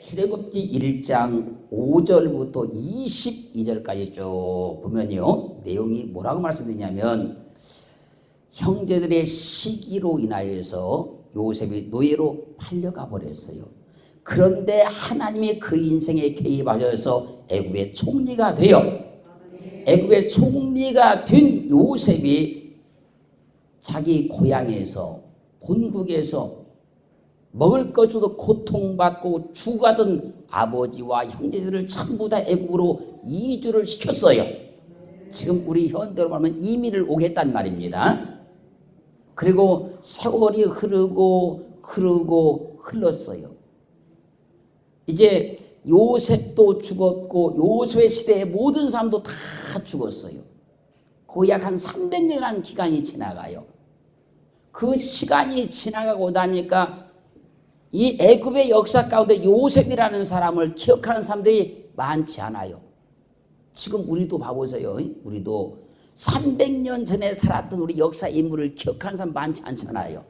출애굽기 1장 5절부터 22절까지 쭉 보면요, 내용이 뭐라고 말씀드리냐면, 형제들의 시기로 인하여서 요셉이 노예로 팔려가 버렸어요. 그런데 하나님이 그 인생에 개입하셔서 애굽의 총리가 되어, 애굽의 총리가 된 요셉이 자기 고향에서, 본국에서 먹을 것으로 고통받고 죽어가던 아버지와 형제들을 전부 다 애굽으로 이주를 시켰어요. 지금 우리 현대로 말하면 이민을 오겠단 말입니다. 그리고 세월이 흐르고 흘렀어요. 이제 요셉도 죽었고 요셉의 시대의 모든 사람도 다 죽었어요. 거의 약 한 300년이라는 기간이 지나가요. 그 시간이 지나가고 나니까 이 애굽의 역사 가운데 요셉이라는 사람을 기억하는 사람들이 많지 않아요. 지금 우리도 봐보세요. 우리도 300년 전에 살았던 우리 역사 인물을 기억하는 사람 많지 않잖아요.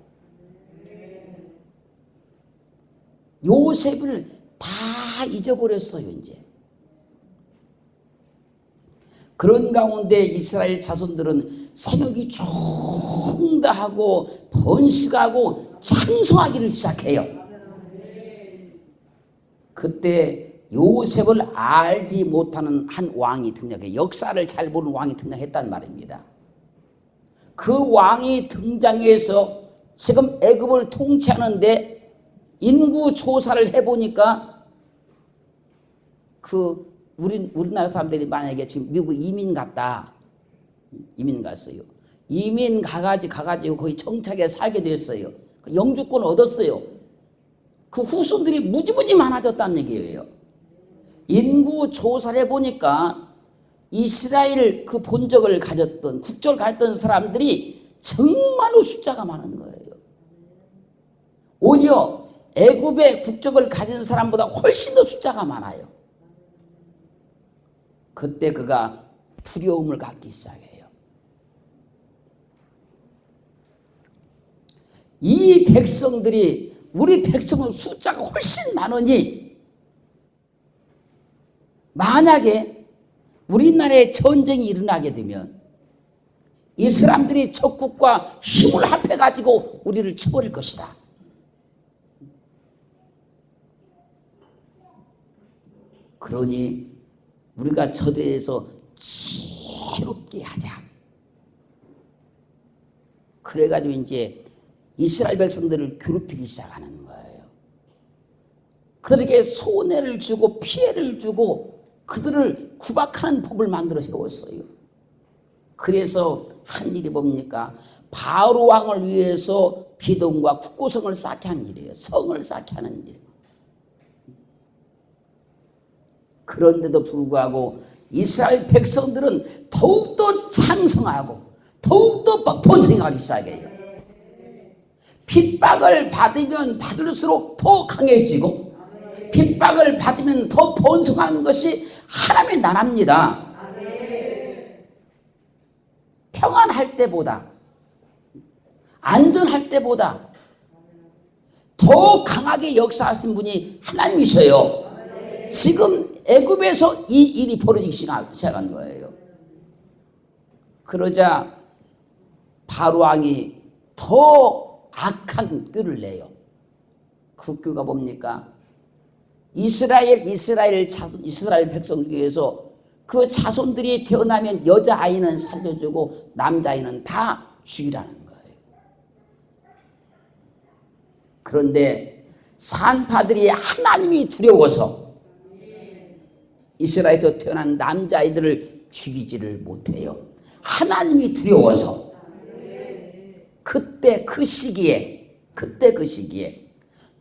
요셉을 다 잊어버렸어요, 이제. 그런 가운데 이스라엘 자손들은 생육이 충다하고 번식하고 창성하기를 시작해요. 그때 요셉을 알지 못하는 한 왕이 등장해요. 역사를 잘 모르는 왕이 등장했단 말입니다. 그 왕이 등장해서 지금 애굽을 통치하는데 인구 조사를 해보니까 우리나라 사람들이 만약에 지금 미국 이민 갔다, 이민 갔어요. 이민 가가지고 거기 정착해 살게 됐어요. 영주권을 얻었어요. 그 후손들이 무지무지 많아졌다는 얘기예요. 인구 조사를 해보니까 이스라엘 그 본적을 가졌던, 국적을 가졌던 사람들이 정말로 숫자가 많은 거예요. 오히려 애굽의 국적을 가진 사람보다 훨씬 더 숫자가 많아요. 그때 그가 두려움을 갖기 시작해요. 이 백성들이, 우리 백성은 숫자가 훨씬 많으니 만약에 우리나라에 전쟁이 일어나게 되면 이 사람들이 적국과 힘을 합해가지고 우리를 쳐버릴 것이다. 그러니 우리가 저대에서 지혜롭게 하자. 그래가지고 이제 이스라엘 백성들을 괴롭히기 시작하는 거예요. 그들에게 손해를 주고 피해를 주고 그들을 구박하는 법을 만들어 세웠어요. 그래서 한 일이 뭡니까? 바로 왕을 위해서 비동과 국고성을 쌓게 하는 일이에요. 성을 쌓게 하는 일. 그런데도 불구하고 이스라엘 백성들은 더욱더 창성하고 더욱더 번성하기 시작해요. 핍박을 받으면 받을수록 더 강해지고 핍박을 받으면 더 번성하는 것이 하나님의 나라입니다. 평안할 때보다, 안전할 때보다 더 강하게 역사하신 분이 하나님이셔요. 지금 애굽에서 이 일이 벌어지기 시작한 거예요. 그러자 바로 왕이 더 악한 꾀를 내요. 그 꾀가 뭡니까? 이스라엘 백성 중에서 그 자손들이 태어나면 여자아이는 살려주고 남자아이는 다 죽이라는 거예요. 그런데 산파들이 하나님이 두려워서 이스라엘에서 태어난 남자아이들을 죽이지를 못해요. 하나님이 두려워서. 그때 그 시기에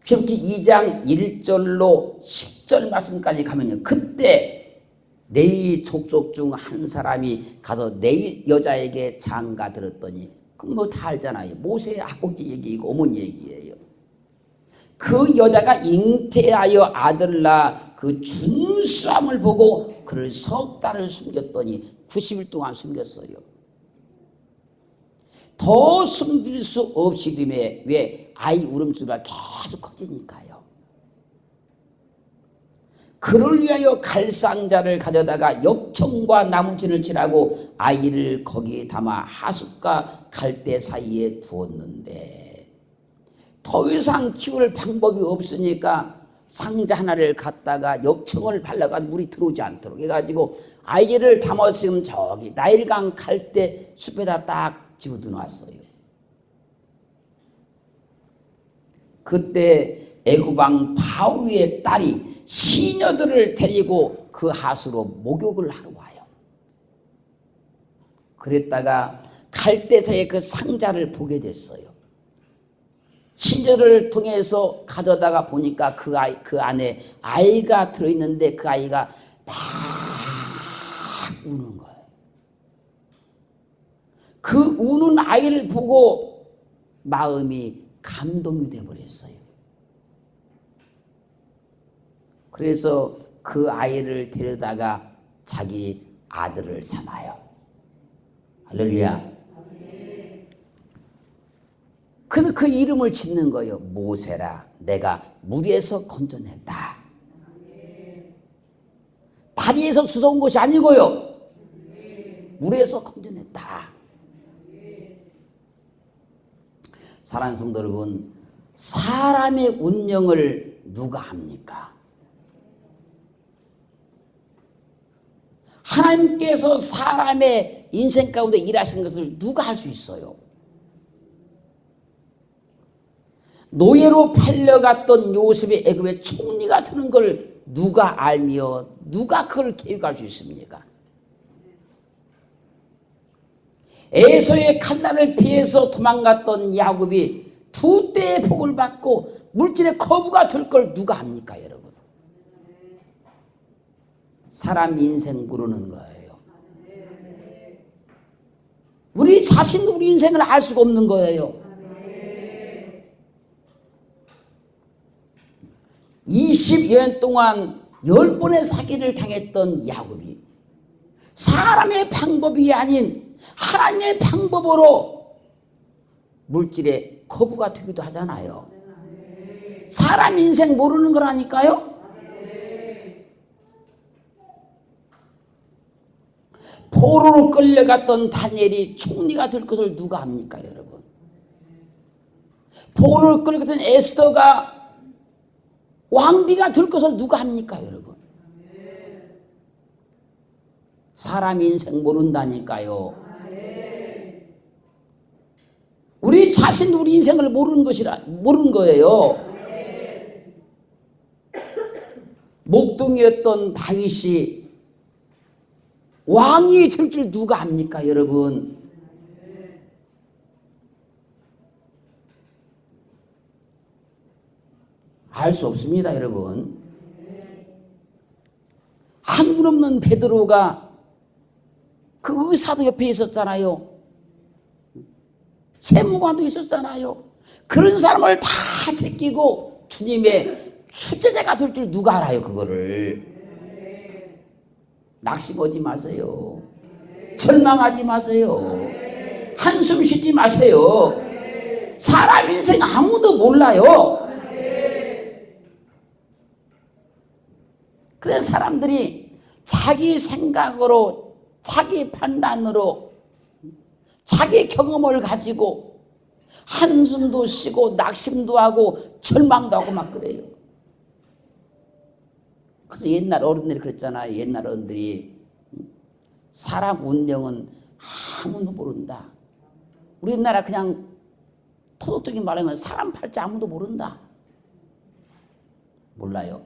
출애굽기 2장 1절로 10절 말씀까지 가면요, 그때 레위 족속 중 한 사람이 가서 레위 여자에게 장가 들었더니, 그건 뭐 다 알잖아요. 모세의 아버지 얘기이고 어머니 얘기예요. 그 여자가 잉태하여 아들을 낳아 그 준수함을 보고 그를 석 달을 숨겼더니 90일 동안 숨겼어요. 더 숨길 수 없이 왜 아이 울음소리가 계속 커지니까요. 그를 위하여 갈상자를 가져다가 역청과 나무진을 칠하고 아이를 거기에 담아 하숫과 갈대 사이에 두었는데 더 이상 키울 방법이 없으니까 상자 하나를 갖다가 역청을 발라가지고 물이 들어오지 않도록 해가지고 아이를 담았으면 저기 나일강 갈대 숲에다 딱 집어넣어놨어요. 그때 애굽왕 바울의 딸이 시녀들을 데리고 그 하수로 목욕을 하러 와요. 그랬다가 갈대사의 그 상자를 보게 됐어요. 시녀를 통해서 가져다가 보니까 그 안에 아이가 들어있는데 그 아이가 막 우는 거예요. 그 우는 아이를 보고 마음이 감동이 되어버렸어요. 그래서 그 아이를 데려다가 자기 아들을 삼아요. 할렐루야. 그 이름을 짓는 거예요. 모세라. 내가 물에서 건져냈다. 다리에서 주워온 것이 아니고요. 물에서 건져냈다. 사랑하는 성도 여러분, 사람의 운명을 누가 합니까? 하나님께서 사람의 인생 가운데 일하시는 것을 누가 할 수 있어요? 노예로 팔려갔던 요셉이 애굽의 총리가 되는 걸 누가 알며 누가 그걸 계획할 수 있습니까? 에서의 칼날을 피해서 도망갔던 야곱이 두 때의 복을 받고 물질의 거부가 될 걸 누가 합니까, 여러분? 사람 인생 모르는 거예요. 우리 자신도 우리 인생을 알 수가 없는 거예요. 20년 동안 10번의 사기를 당했던 야곱이 사람의 방법이 아닌 하나님의 방법으로 물질의 거부가 되기도 하잖아요. 사람 인생 모르는 거라니까요. 포로로 끌려갔던 다니엘이 총리가 될 것을 누가 압니까, 여러분? 포로로 끌려갔던 에스더가 왕비가 될 것을 누가 합니까, 여러분? 사람 인생 모른다니까요. 우리 자신도 우리 인생을 모르는 거예요. 목동이었던 다윗이 왕이 될 줄 누가 압니까, 여러분? 알 수 없습니다, 여러분. 한분 없는 베드로가 그 의사도 옆에 있었잖아요. 세무관도 있었잖아요. 그런 사람을 다 제끼고 주님의 수제자가 될 줄 누가 알아요, 그거를. 낙심하지 마세요. 절망하지 마세요. 한숨 쉬지 마세요. 사람 인생 아무도 몰라요. 그래서 사람들이 자기 생각으로, 자기 판단으로, 자기 경험을 가지고 한숨도 쉬고 낙심도 하고 절망도 하고 막 그래요. 그래서 옛날 어른들이 그랬잖아요. 옛날 어른들이 사람 운명은 아무도 모른다. 우리나라 그냥 토독적인 말하면 사람 팔자 아무도 모른다. 몰라요.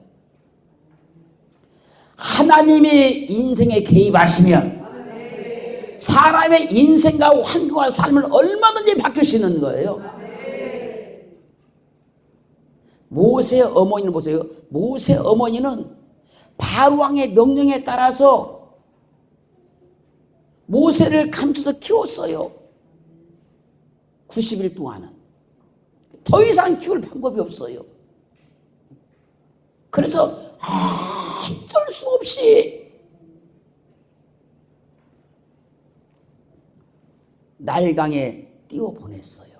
하나님이 인생에 개입하시면 사람의 인생과 환경과 삶을 얼마든지 바뀔 수 있는 거예요. 모세의 어머니는 보세요. 모세의 어머니는 바로왕의 명령에 따라서 모세를 감춰서 키웠어요. 90일 동안은. 더 이상 키울 방법이 없어요. 그래서 어쩔 수 없이 나일강에 띄워보냈어요.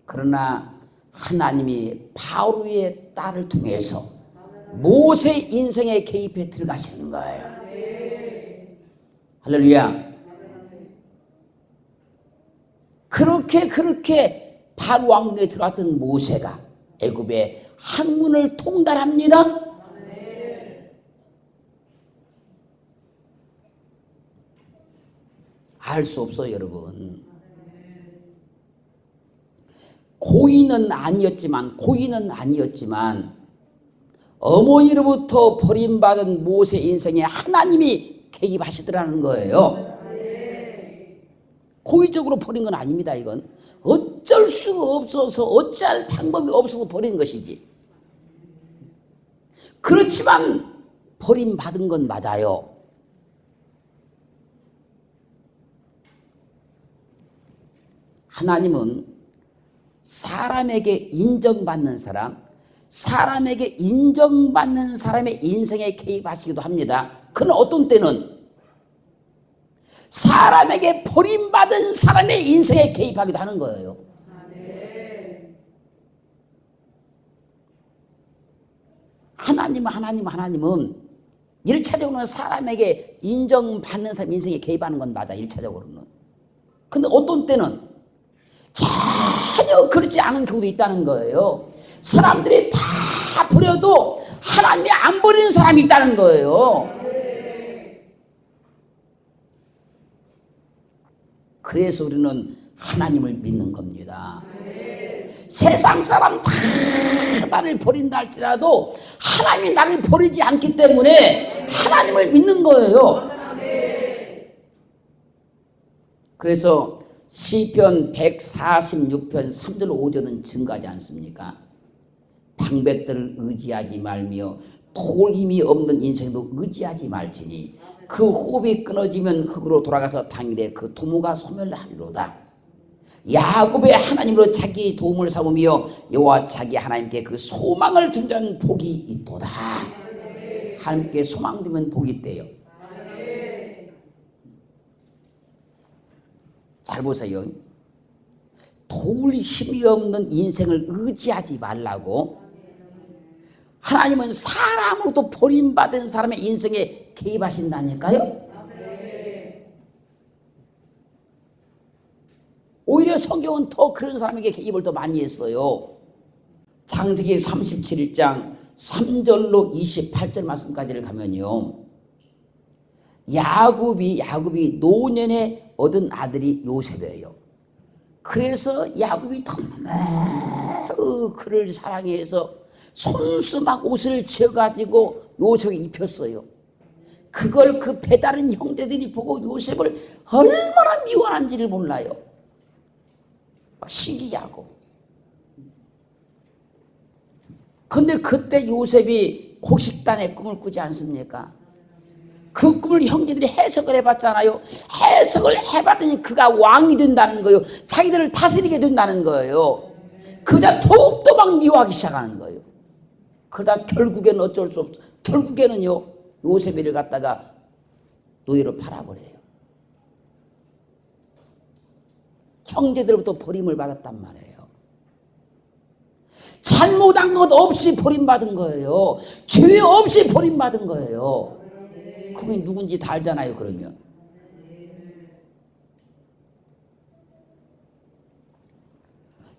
그러나 하나님이 바로의 딸을 통해서 모세 인생에 개입해 들어가시는 거예요. 할렐루야. 그렇게 바로 왕궁에 들어왔던 모세가 애굽의 학문을 통달합니다. 알 수 없어요, 여러분. 고인은 아니었지만 어머니로부터 버림받은 모세 인생에 하나님이 개입하시더라는 거예요. 고의적으로 버린 건 아닙니다. 이건 어쩔 수가 없어서 어찌할 방법이 없어서 버린 것이지. 그렇지만 버림받은 건 맞아요. 하나님은 사람에게 인정받는 사람의 인생에 개입하시기도 합니다. 그러나 어떤 때는 사람에게 버림받은 사람의 인생에 개입하기도 하는 거예요. 하나님은 1차적으로는 사람에게 인정받는 사람 인생에 개입하는 건 맞아. 1차적으로는. 근데 어떤 때는 전혀 그렇지 않은 경우도 있다는 거예요. 사람들이 다 버려도 하나님이 안 버리는 사람이 있다는 거예요. 그래서 우리는 하나님을 믿는 겁니다. 세상 사람 다 나를 버린다 할지라도 하나님이 나를 버리지 않기 때문에 하나님을 믿는 거예요. 그래서 시편 146편 3절 5절은 증가하지 않습니까? 방백들을 의지하지 말며 도울 힘이 없는 인생도 의지하지 말지니 그 호흡이 끊어지면 흙으로 돌아가서 당일에 그 도모가 소멸하리로다. 야곱의 하나님으로 자기 도움을 삼으며 여호와 자기 하나님께 그 소망을 둔 자는 복이 있도다. 하나님께 소망 두면 복이 있대요. 잘 보세요. 도울 힘이 없는 인생을 의지하지 말라고. 하나님은 사람으로도 버림받은 사람의 인생에 개입하신다니까요. 오히려 성경은 더 그런 사람에게 개입을 더 많이 했어요. 창세기 37장 3절로 28절 말씀까지를 가면요, 야곱이 노년에 얻은 아들이 요셉이에요. 그래서 야곱이 너무 그를 사랑해서 손수막 옷을 지어가지고 요셉이 입혔어요. 그걸 그 배다른 형제들이 보고 요셉을 얼마나 미워하는지를 몰라요. 막 신기하고. 근데 그때 요셉이 곡식단의 꿈을 꾸지 않습니까? 그 꿈을 형제들이 해석을 해봤잖아요. 해석을 해봤더니 그가 왕이 된다는 거예요. 자기들을 다스리게 된다는 거예요. 그러다 더욱더 막 미워하기 시작하는 거예요. 그러다 결국에는 어쩔 수 없어. 결국에는요, 요셉이를 갖다가 노예로 팔아버려요. 형제들부터 버림을 받았단 말이에요. 잘못한 것 없이 버림받은 거예요. 죄 없이 버림받은 거예요. 그게 누군지 다 알잖아요. 그러면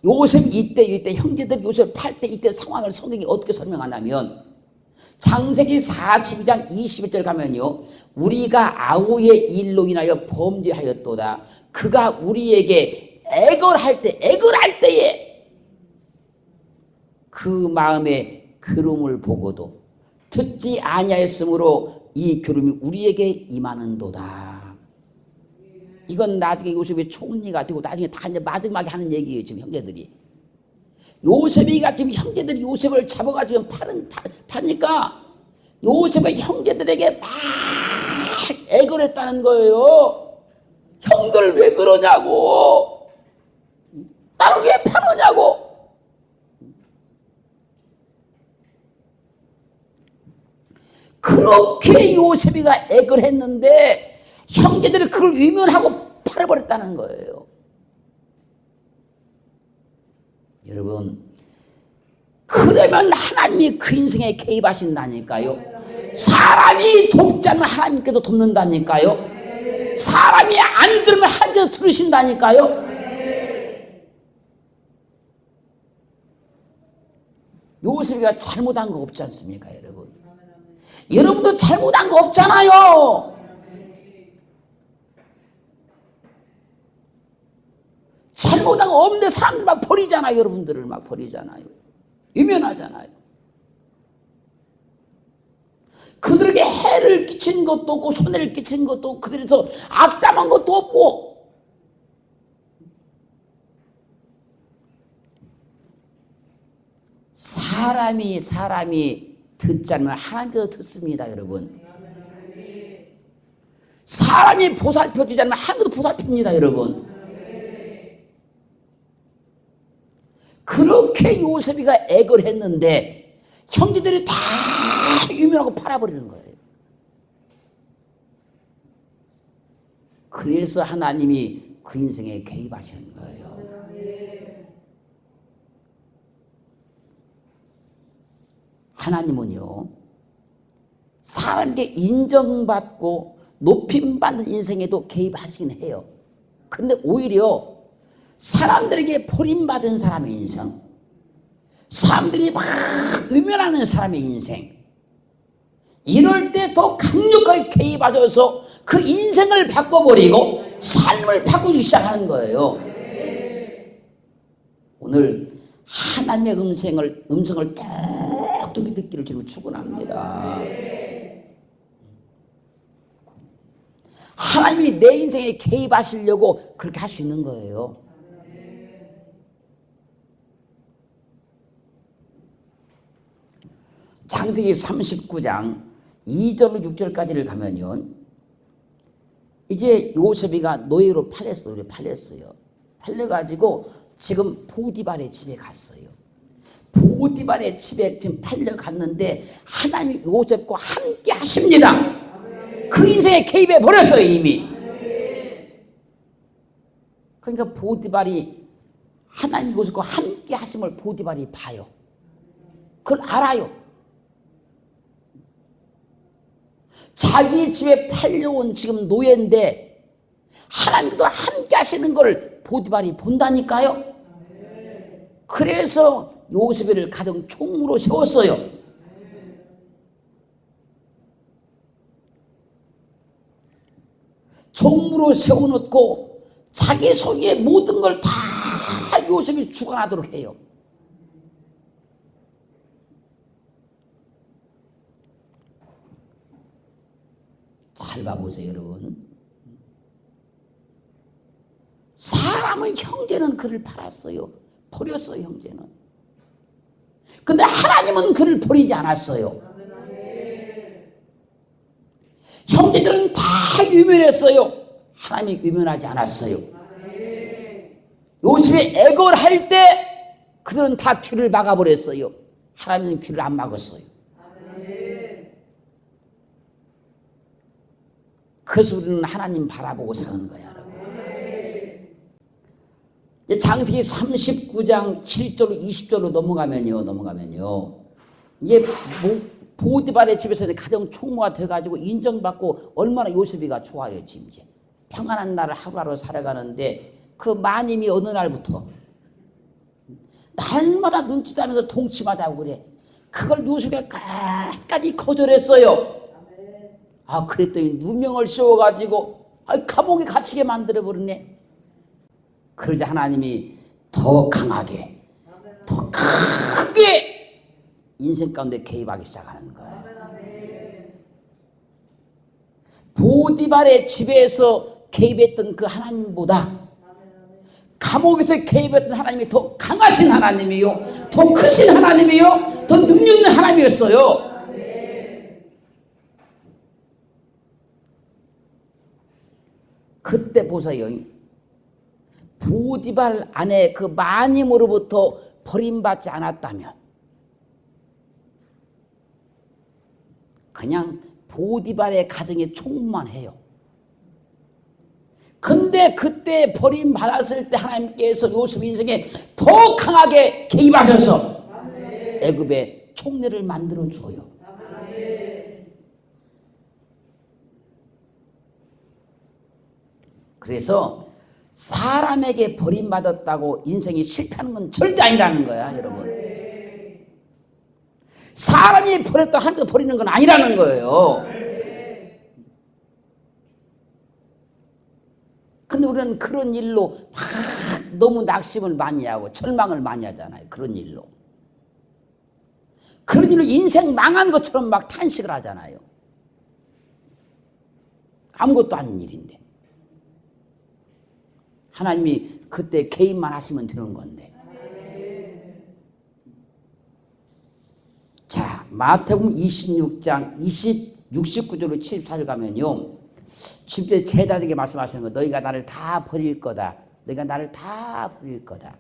요셉 이때 형제들 요셉 팔 때 이때 상황을 성경이 어떻게 설명하냐면 창세기 42장 21절 가면요, 우리가 아우의 일로 인하여 범죄하였도다. 그가 우리에게 애걸할 때에 그 마음의 괴로움을 보고도 듣지 아니하였으므로 이 괴로움이 우리에게 임하는도다. 이건 나중에 요셉이 총리가 되고 나중에 다 이제 마지막에 하는 얘기예요. 지금 형제들이 요셉이가 지금 형제들이 요셉을 잡아가지고 파니까 요셉이 형제들에게 막 애걸했다는 거예요. 형들 왜 그러냐고, 나를 왜 파느냐고. 그렇게 요셉이가 액을 했는데 형제들이 그걸 외면하고 팔아버렸다는 거예요. 여러분, 그 그러면 하나님이 그 인생에 개입하신다니까요. 사람이 돕지 않으면 하나님께서 돕는다니까요. 사람이 안 들으면 하나님께서 들으신다니까요. 요셉이가 잘못한 거 없지 않습니까, 여러분? 여러분도 잘못한 거 없잖아요. 잘못한 거 없는데 사람들 막 버리잖아요. 여러분들을 막 버리잖아요. 유면하잖아요. 그들에게 해를 끼친 것도 없고 손해를 끼친 것도 없고 그들에서 악담한 것도 없고 사람이 듣지 않으면 하나님께서 듣습니다, 여러분. 사람이 보살펴주지 않으면 하나님께서 보살핍니다, 여러분. 그렇게 요셉이가 액을 했는데 형제들이 다 유면하고 팔아버리는 거예요. 그래서 하나님이 그 인생에 개입하시는 거예요. 하나님은요, 사람에게 인정받고 높임받는 인생에도 개입하시긴 해요. 그런데 오히려 사람들에게 버림받은 사람의 인생, 사람들이 막 의면하는 사람의 인생, 이럴 때 더 강력하게 개입하셔서 그 인생을 바꿔버리고 삶을 바꾸기 시작하는 거예요. 오늘 하나님의 음성을 똑똑히 듣기를 지금 축원합니다. 하나님이 내 인생에 개입하시려고 그렇게 할 수 있는 거예요. 창세기 39장 2절 6절까지를 가면요, 이제 요셉이가 노예로 팔렸어요. 팔려가지고 지금 보디발의 집에 갔어요. 보디발의 집에 지금 팔려갔는데 하나님이 요셉과 함께 하십니다. 그 인생에 개입해 버렸어요, 이미. 그러니까 보디발이 하나님 요셉과 함께 하심을 보디발이 봐요. 그걸 알아요. 자기 집에 팔려온 지금 노예인데 하나님도 함께 하시는 걸 보디발이 본다니까요. 그래서 요셉을 가정 총무로 세웠어요. 총무로 세워놓고 자기 소유의 모든 걸 다 요셉이 주관하도록 해요. 잘 봐보세요, 여러분. 사람은 형제는 그를 팔았어요. 버렸어요, 형제는. 근데 하나님은 그를 버리지 않았어요. 형제들은 다 유면했어요. 하나님이 유면하지 않았어요. 요셉이 애걸 할 때 그들은 다 귀를 막아버렸어요. 하나님은 귀를 안 막았어요. 그래서 우리는 하나님 바라보고 사는 거야. 창세기 39장 7절로 20절로 넘어가면요. 이제 보디발의 집에서 가정 총무가 돼가지고 인정받고 얼마나 요셉이가 좋아요, 지금 이제. 평안한 날을 하루하루 살아가는데 그 마님이 어느 날부터 날마다 눈치다면서 동치마다 하고 그래. 그걸 요셉이가 끝까지 거절했어요. 아, 그랬더니 누명을 씌워가지고 감옥에 갇히게 만들어버리네. 그러자 하나님이 더 강하게, 더 크게 인생 가운데 개입하기 시작하는 거예요. 보디발의 집에서 개입했던 그 하나님보다 감옥에서 개입했던 하나님이 더 강하신 하나님이요, 더 크신 하나님이요, 더 능력 있는 하나님이었어요. 그때 보세요. 보디발 안에 그 마님으로부터 버림받지 않았다면 그냥 보디발의 가정에 총무만 해요. 근데 그때 버림받았을 때 하나님께서 요셉 인생에 더 강하게 개입하셔서 애굽의 총리를 만들어 줘요. 그래서 사람에게 버림받았다고 인생이 실패하는 건 절대 아니라는 거야, 여러분. 사람이 버렸다 하나님께서 버리는 건 아니라는 거예요. 근데 우리는 그런 일로 막 너무 낙심을 많이 하고 절망을 많이 하잖아요. 그런 일로. 그런 일로 인생 망한 것처럼 막 탄식을 하잖아요. 아무것도 아닌 일인데. 하나님이 그때 개입만 하시면 되는 건데. 자, 마태복음 26장 69절로 74절 가면요. 주님께서 제자들에게 말씀하시는 거, 너희가 나를 다 버릴 거다. 너희가 나를 다 버릴 거다.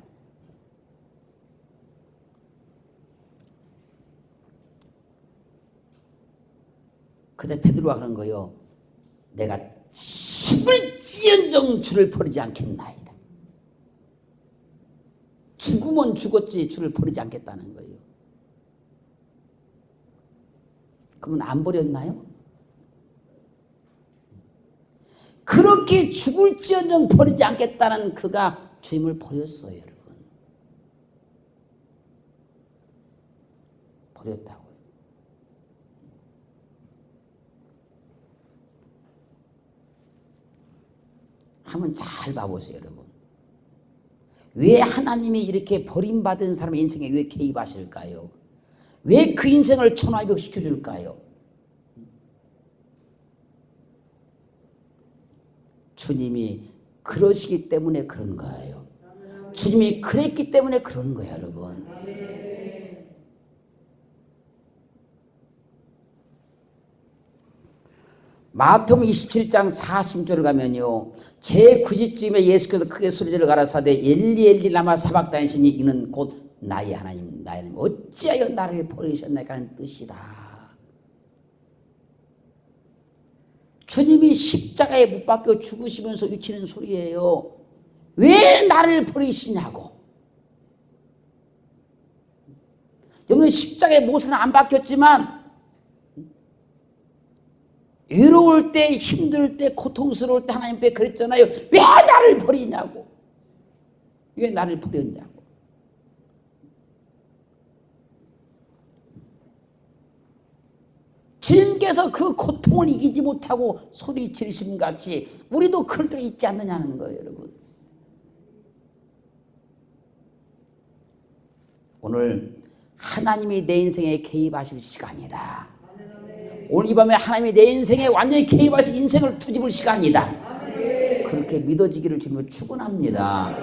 그때 베드로가 그런 거요. 내가 죽을지언정 주를 버리지 않겠나이다. 죽으면 죽었지 주를 버리지 않겠다는 거예요. 그러면 안 버렸나요? 그렇게 죽을지언정 버리지 않겠다는 그가 주님을 버렸어요, 여러분. 버렸다고요. 한번 잘 봐보세요, 여러분. 왜 하나님이 이렇게 버림받은 사람의 인생에 왜 개입하실까요? 왜 그 인생을 천하위복시켜줄까요? 주님이 그러시기 때문에 그런 거예요. 주님이 그랬기 때문에 그런 거예요, 여러분. 마태복음 27장 40절을 가면요. 제9지쯤에 예수께서 크게 소리를 가라사대 엘리 엘리 라마 사박다니시니 이는 곧 나의 하나님 나의 하나님 어찌하여 나를 버리셨나이까 하는 뜻이다. 주님이 십자가에 못 박혀 죽으시면서 외치는 소리예요. 왜 나를 버리시냐고. 여러분 십자가에 못은 안 박혔지만 외로울 때, 힘들 때, 고통스러울 때 하나님 앞에 그랬잖아요. 왜 나를 버리냐고. 왜 나를 버렸냐고. 주님께서 그 고통을 이기지 못하고 소리 지르심 같이 우리도 그럴 때가 있지 않느냐는 거예요, 여러분. 오늘 하나님이 내 인생에 개입하실 시간이다. 오늘 이 밤에 하나님이 내 인생에 완전히 개입하신 인생을 뒤집을 시간이다. 그렇게 믿어지기를 주님을 축원합니다.